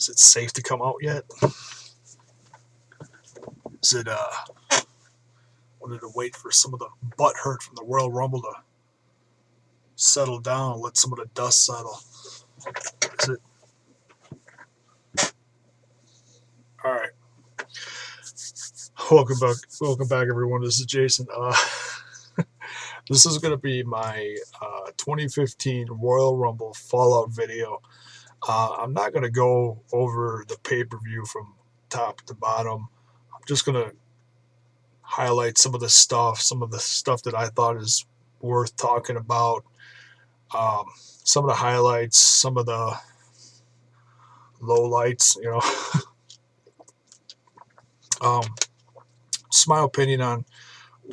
Is it safe to come out yet? Is it, wanted to wait for some of the butt hurt from the Royal Rumble to settle down and let some of the dust settle. Is it? Alright. Welcome back everyone. This is Jason. This is going to be my 2015 Royal Rumble Fallout video. I'm not going to go over the pay-per-view from top to bottom. I'm just going to highlight some of the stuff that I thought is worth talking about. Some of the highlights, some of the lowlights, you know. Just my opinion on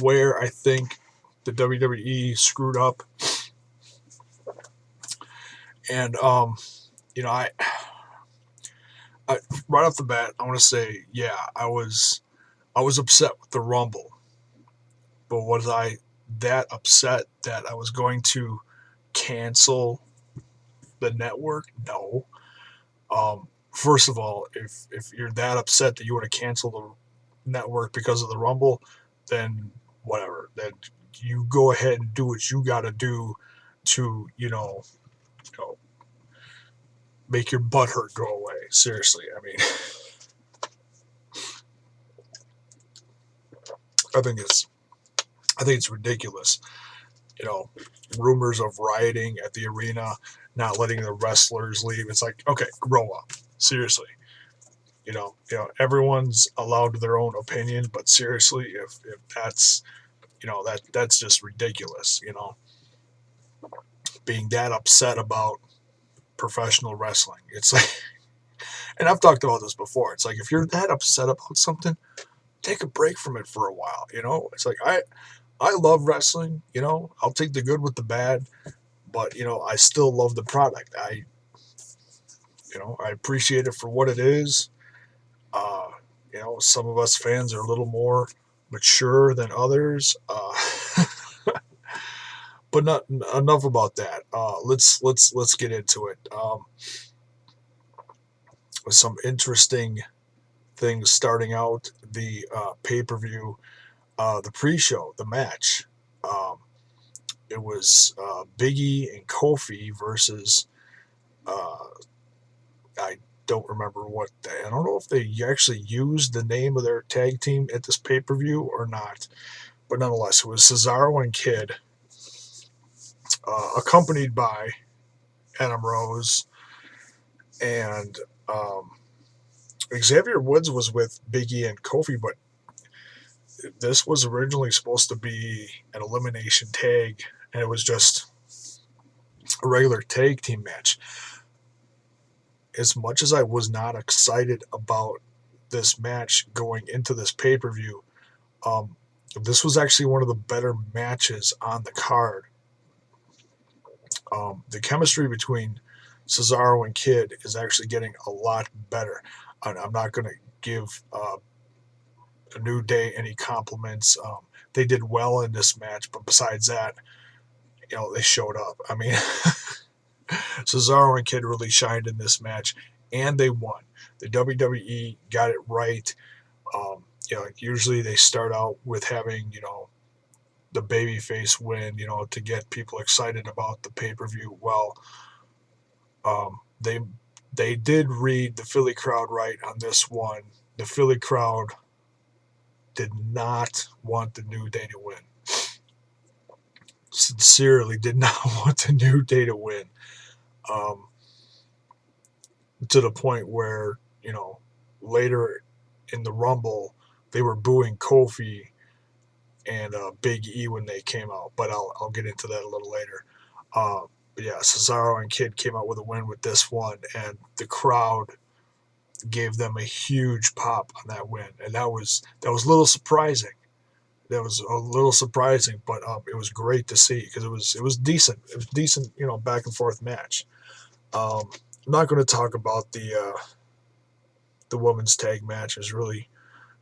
where I think the WWE screwed up. And, you know, I right off the bat, I want to say, yeah, I was upset with the Rumble. But was I that upset that I was going to cancel the network? No. First of all, if you're that upset that you want to cancel the network because of the Rumble, then whatever. Then you go ahead and do what you got to do to, you know, make your butt hurt go away. Seriously, I mean, I think it's ridiculous. You know, rumors of rioting at the arena, not letting the wrestlers leave. It's like, okay, grow up. Seriously. You know, everyone's allowed their own opinion, but seriously, if that's, you know, that's just ridiculous, you know, being that upset about professional wrestling. It's like, and I've talked about this before. It's like, if you're that upset about something, take a break from it for a while, you know. It's like, I love wrestling, you know. I'll take the good with the bad, but, you know, I still love the product. I appreciate it for what it is. You know, some of us fans are a little more mature than others. But not enough about that. Let's get into it. With some interesting things starting out the pay-per-view, the pre-show, the match. It was Big E and Kofi versus I don't remember I don't know if they actually used the name of their tag team at this pay-per-view or not, but nonetheless, it was Cesaro and Kidd, accompanied by Adam Rose, and Xavier Woods was with Big E and Kofi, but this was originally supposed to be an elimination tag, and it was just a regular tag team match. As much as I was not excited about this match going into this pay-per-view, this was actually one of the better matches on the card. The chemistry between Cesaro and Kidd is actually getting a lot better. I'm not going to give a New Day any compliments. They did well in this match, but besides that, you know, they showed up. I mean, Cesaro and Kidd really shined in this match, and they won. The WWE got it right. You know, usually they start out with having, you know, the babyface win, you know, to get people excited about the pay-per-view. Well, they did read the Philly crowd right on this one. The Philly crowd did not want the New Day to win. Sincerely did not want the New Day to win. To the point where, you know, later in the Rumble, they were booing Kofi and Big E when they came out, but I'll get into that a little later. But yeah, Cesaro and Kidd came out with a win with this one, and the crowd gave them a huge pop on that win, and that was a little surprising. That was a little surprising, but it was great to see because it was decent. It was decent, you know, back and forth match. I'm not going to talk about the women's tag match. There's really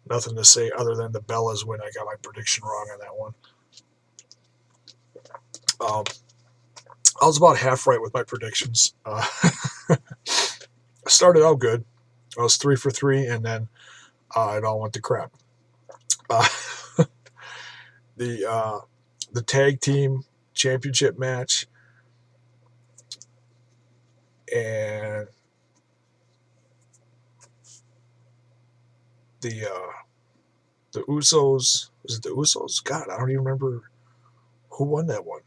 nothing to say other than the Bellas win. I got my prediction wrong on that one. I was about half right with my predictions. I started out good. I was 3 for 3, and then it all went to crap. Uh, the tag team championship match, and the the Usos. Was it the Usos? God, I don't even remember who won that one.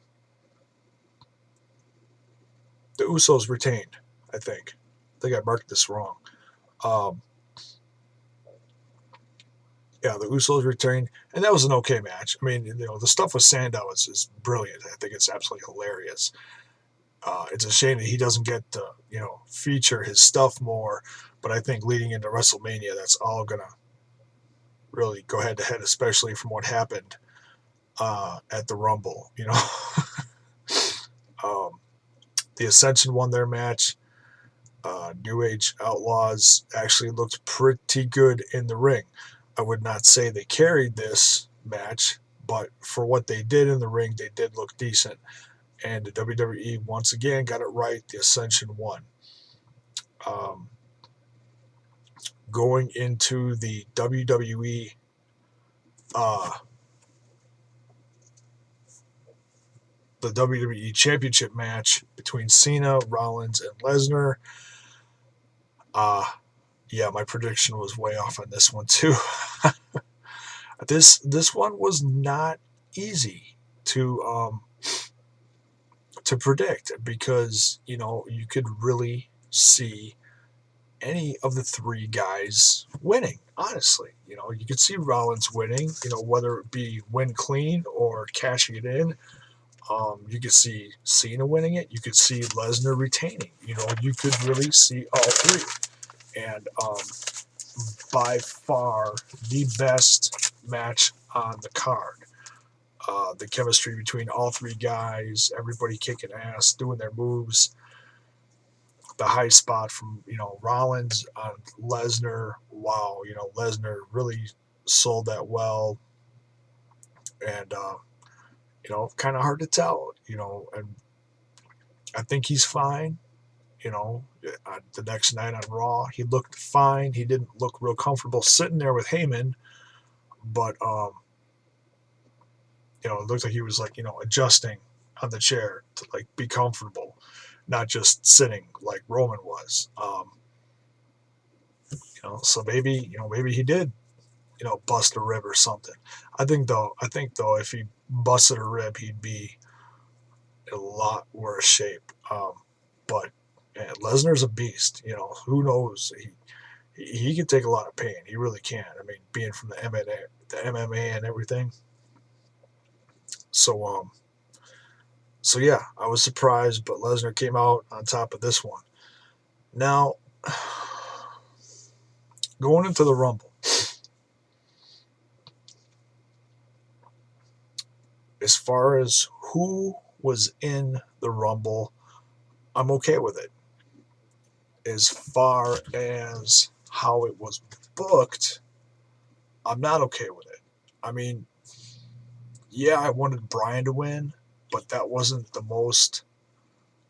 The Usos retained, I think. I think I marked this wrong. Um, yeah, the Usos retained, and that was an okay match. I mean, the stuff with Sandow is brilliant. I think it's absolutely hilarious. It's a shame that he doesn't get to, feature his stuff more. But I think leading into WrestleMania, that's all gonna really go head to head, especially from what happened at the Rumble. um, the Ascension won their match. New Age Outlaws actually looked pretty good in the ring. I would not say they carried this match, but for what they did in the ring, they did look decent. And the WWE once again got it right. The Ascension won. Um, going into the WWE Championship match between Cena, Rollins, and Lesnar. Yeah, my prediction was way off on this one too. This one was not easy to predict because you could really see any of the three guys winning. Honestly, you could see Rollins winning. Whether it be win clean or cashing it in. You could see Cena winning it. You could see Lesnar retaining. You could really see all three. And by far the best match on the card. The chemistry between all three guys, everybody kicking ass, doing their moves. The high spot from, Rollins on Lesnar. Wow, Lesnar really sold that well. And, kind of hard to tell, and I think he's fine. The next night on Raw, he looked fine. He didn't look real comfortable sitting there with Heyman, but it looked like he was adjusting on the chair to be comfortable, not just sitting like Roman was. So maybe he did, bust a rib or something. I think though, if he busted a rib, he'd be in a lot worse shape. But man, Lesnar's a beast. Who knows? He can take a lot of pain. He really can. I mean, being from the MMA and everything. So yeah, I was surprised, but Lesnar came out on top of this one. Now, going into the Rumble, as far as who was in the Rumble, I'm okay with it. As far as how it was booked, I'm not okay with it. I mean, yeah, I wanted Bryan to win, but that wasn't the most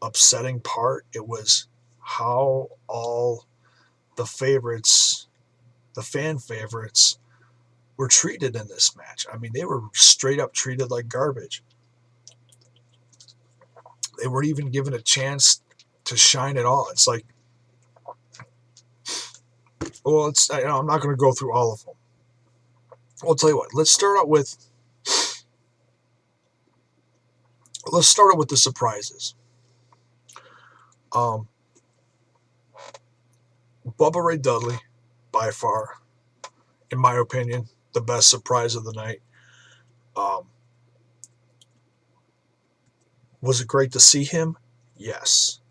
upsetting part. It was how all the favorites, the fan favorites, were treated in this match. I mean, they were straight up treated like garbage. They weren't even given a chance to shine at all. It's like, well, I'm not going to go through all of them. I'll tell you what. Let's start out with the surprises. Bubba Ray Dudley, by far, in my opinion, the best surprise of the night. Was it great to see him? Yes.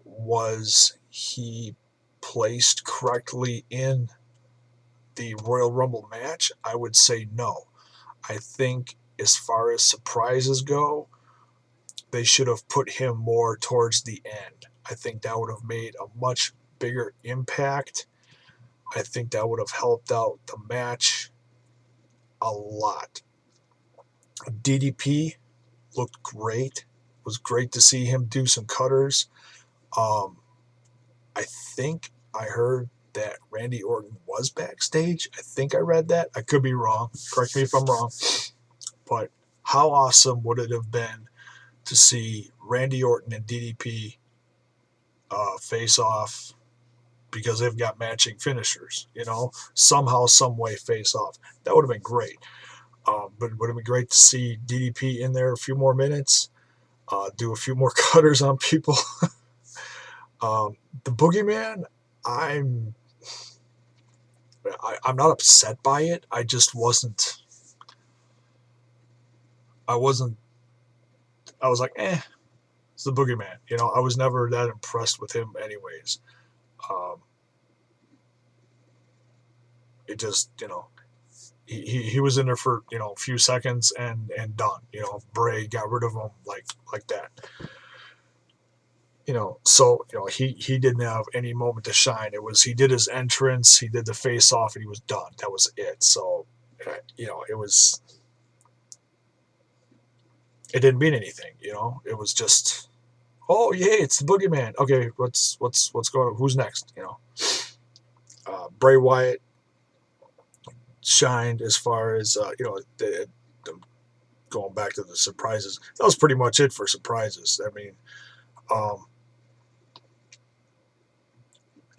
Was he placed correctly in the Royal Rumble match? I would say no. I think as far as surprises go, they should have put him more towards the end. I think that would have made a much bigger impact. I think that would have helped out the match a lot. DDP looked great. It was great to see him do some cutters. I think I heard that Randy Orton was backstage. I think I read that. I could be wrong. Correct me if I'm wrong. But how awesome would it have been to see Randy Orton and DDP face off, because they've got matching finishers, somehow, some way face off. That would have been great. But it would have been great to see DDP in there a few more minutes, do a few more cutters on people. The Boogeyman, I'm not upset by it. I just wasn't. I was like, it's the Boogeyman. I was never that impressed with him, anyways. It just, he was in there for a few seconds and done. Bray got rid of him like that. So he didn't have any moment to shine. He did his entrance, he did the face off, and he was done. That was it. So it didn't mean anything. It was just, oh yeah, it's the Boogeyman. Okay, what's going on? Who's next? Bray Wyatt shined as far as going back to the surprises. That was pretty much it for surprises. I mean,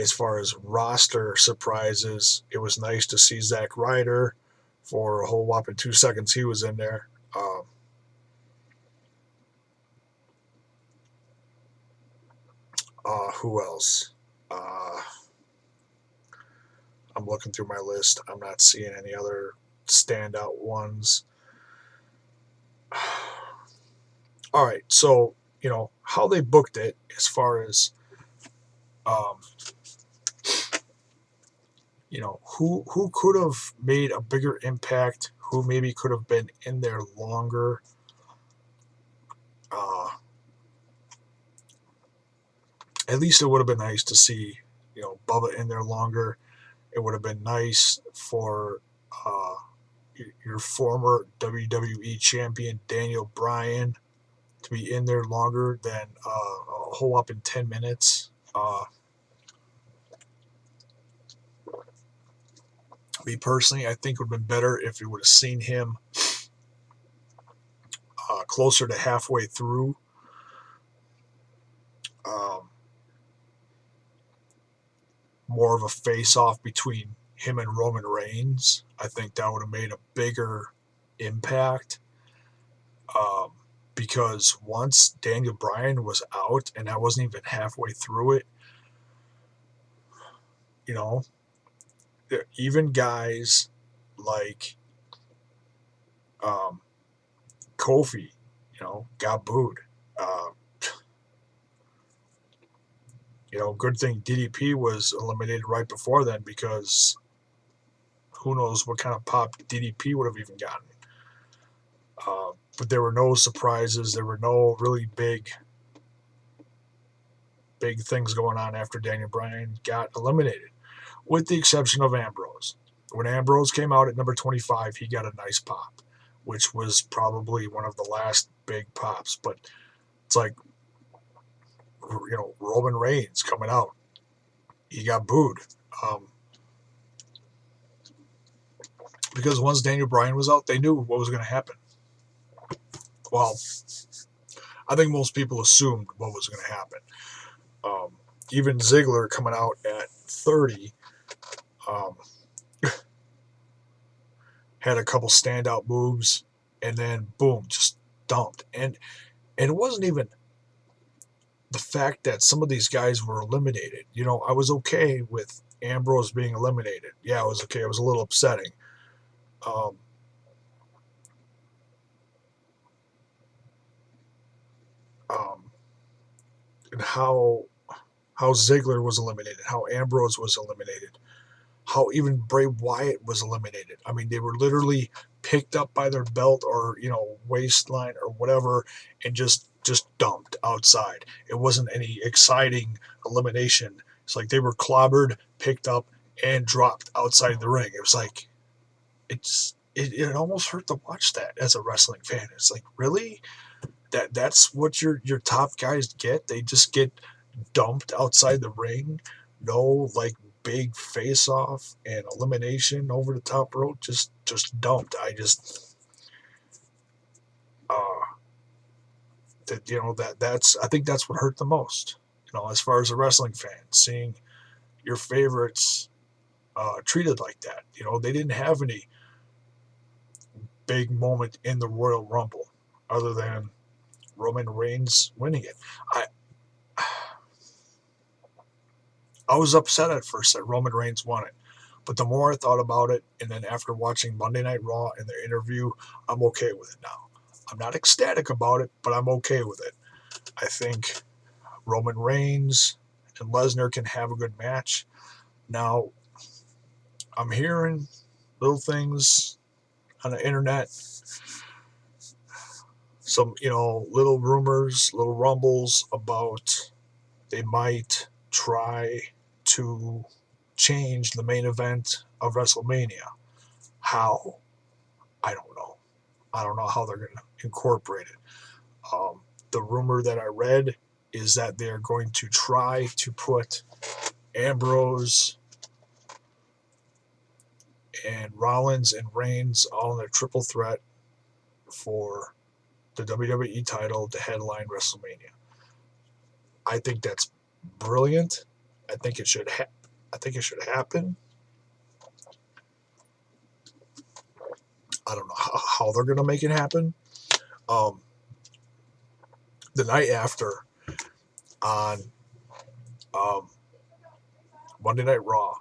as far as roster surprises, it was nice to see Zack Ryder for a whole whopping 2 seconds. He was in there. Who else? I'm looking through my list. I'm not seeing any other standout ones. All right, so how they booked it, as far as who could have made a bigger impact, who maybe could have been in there longer. At least it would have been nice to see Bubba in there longer. It would have been nice for your former WWE champion Daniel Bryan to be in there longer than a whole whopping 10 minutes. Me personally, I think it would have been better if we would have seen him closer to halfway through. More of a face-off between him and Roman Reigns. I think that would have made a bigger impact. Because once Daniel Bryan was out, and I wasn't even halfway through it, even guys like Kofi, got booed. Good thing DDP was eliminated right before then, because who knows what kind of pop DDP would have even gotten. But there were no surprises. There were no really big things going on after Daniel Bryan got eliminated, with the exception of Ambrose. When Ambrose came out at number 25, he got a nice pop, which was probably one of the last big pops. But it's like, Roman Reigns coming out, he got booed. Because once Daniel Bryan was out, they knew what was going to happen. Well, I think most people assumed what was going to happen. Even Ziggler coming out at 30 had a couple standout moves, and then boom, just dumped. And it wasn't even the fact that some of these guys were eliminated. I was okay with Ambrose being eliminated. Yeah, I was okay. It was a little upsetting. And how Ziggler was eliminated, how Ambrose was eliminated, how even Bray Wyatt was eliminated. I mean, they were literally picked up by their belt or waistline or whatever, and just dumped outside. It wasn't any exciting elimination. It's like they were clobbered, picked up, and dropped outside the ring. It was like, it almost hurt to watch that as a wrestling fan. It's like, really? That's what your top guys get? They just get dumped outside the ring? No, like, big face-off and elimination over the top rope just dumped. I just I think that's what hurt the most. As far as a wrestling fan, seeing your favorites treated like that. They didn't have any big moment in the Royal Rumble other than Roman Reigns winning it. I was upset at first that Roman Reigns won it, but the more I thought about it, and then after watching Monday Night Raw and their interview, I'm okay with it now. I'm not ecstatic about it, but I'm okay with it. I think Roman Reigns and Lesnar can have a good match. Now, I'm hearing little things on the internet, some, little rumors, little rumbles about they might try to change the main event of WrestleMania. How? I don't know. I don't know how they're going to incorporate it. The rumor that I read is that they're going to try to put Ambrose and Rollins and Reigns all in a triple threat for the WWE title to headline WrestleMania. I think that's brilliant. I think it should happen. I don't know how they're going to make it happen. The night after on Monday Night Raw,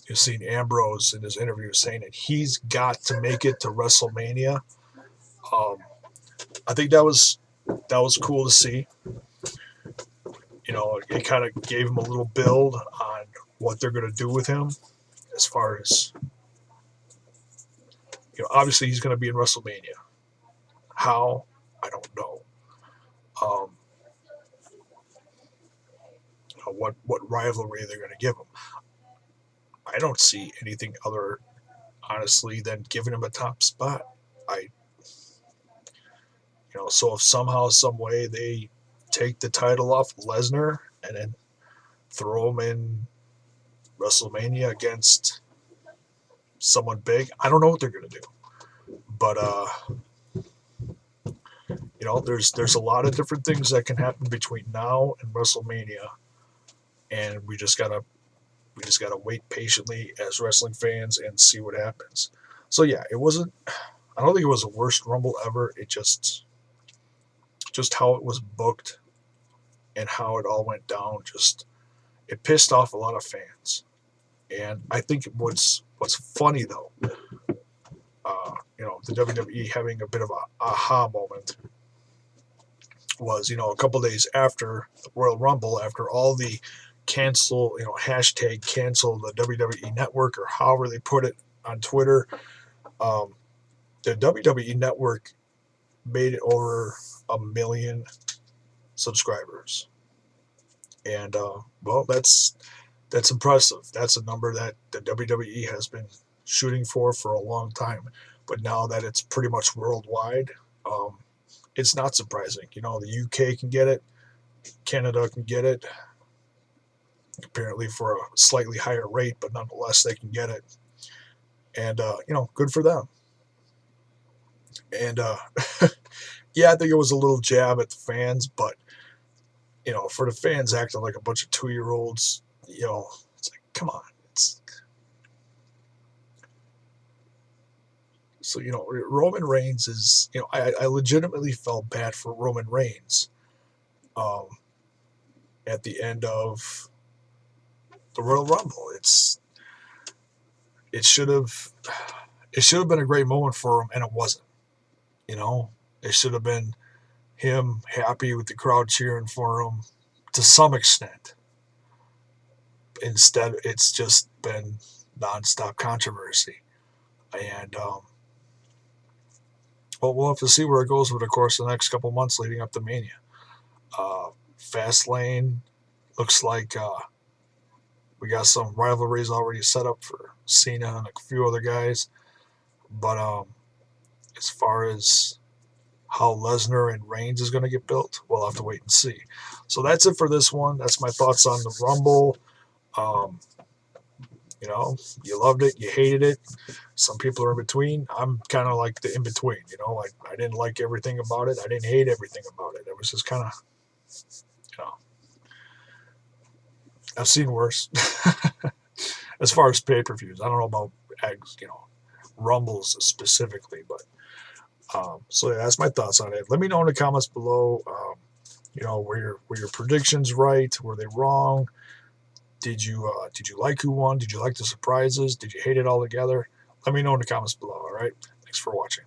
you've seen Ambrose in his interview saying that he's got to make it to WrestleMania. I think that was cool to see. It kind of gave him a little build on what they're going to do with him as far as, obviously he's going to be in WrestleMania. How? I don't know. What rivalry they're going to give him. I don't see anything other, honestly, than giving him a top spot. So if somehow, some way they take the title off Lesnar and then throw him in WrestleMania against someone big, I don't know what they're going to do. But there's a lot of different things that can happen between now and WrestleMania, and we just gotta wait patiently as wrestling fans and see what happens. So yeah, I don't think it was the worst Rumble ever. It just how it was booked and how it all went down, it pissed off a lot of fans. And I think what's funny though, the WWE having a bit of a aha moment was, a couple days after the Royal Rumble, after all the cancel, hashtag cancel the WWE Network, or however they put it on Twitter, the WWE Network made it over 1 million subscribers. And, that's impressive. That's a number that the WWE has been shooting for a long time. But now that it's pretty much worldwide, it's not surprising. The UK can get it. Canada can get it. Apparently for a slightly higher rate, but nonetheless, they can get it. And, good for them. And, yeah, I think it was a little jab at the fans, but, for the fans acting like a bunch of 2-year-olds, it's like, come on. So, Roman Reigns is, I legitimately felt bad for Roman Reigns at the end of the Royal Rumble. It should have been a great moment for him, and it wasn't. It should have been him happy with the crowd cheering for him to some extent. Instead, it's just been nonstop controversy. And, we'll have to see where it goes over the course of the next couple months leading up to Mania. Fastlane looks like we got some rivalries already set up for Cena and a few other guys. But as far as how Lesnar and Reigns is going to get built, we'll have to wait and see. So that's it for this one. That's my thoughts on the Rumble. You know, you loved it, you hated it. Some people are in between. I'm kind of like the in between. You know, I didn't like everything about it. I didn't hate everything about it. It was just kind of, you know, I've seen worse. As far as pay-per-views, I don't know about Rumbles specifically, but so yeah, that's my thoughts on it. Let me know in the comments below. Were your predictions right? Were they wrong? Did you like who won? Did you like the surprises? Did you hate it all together? Let me know in the comments below. All right. Thanks for watching.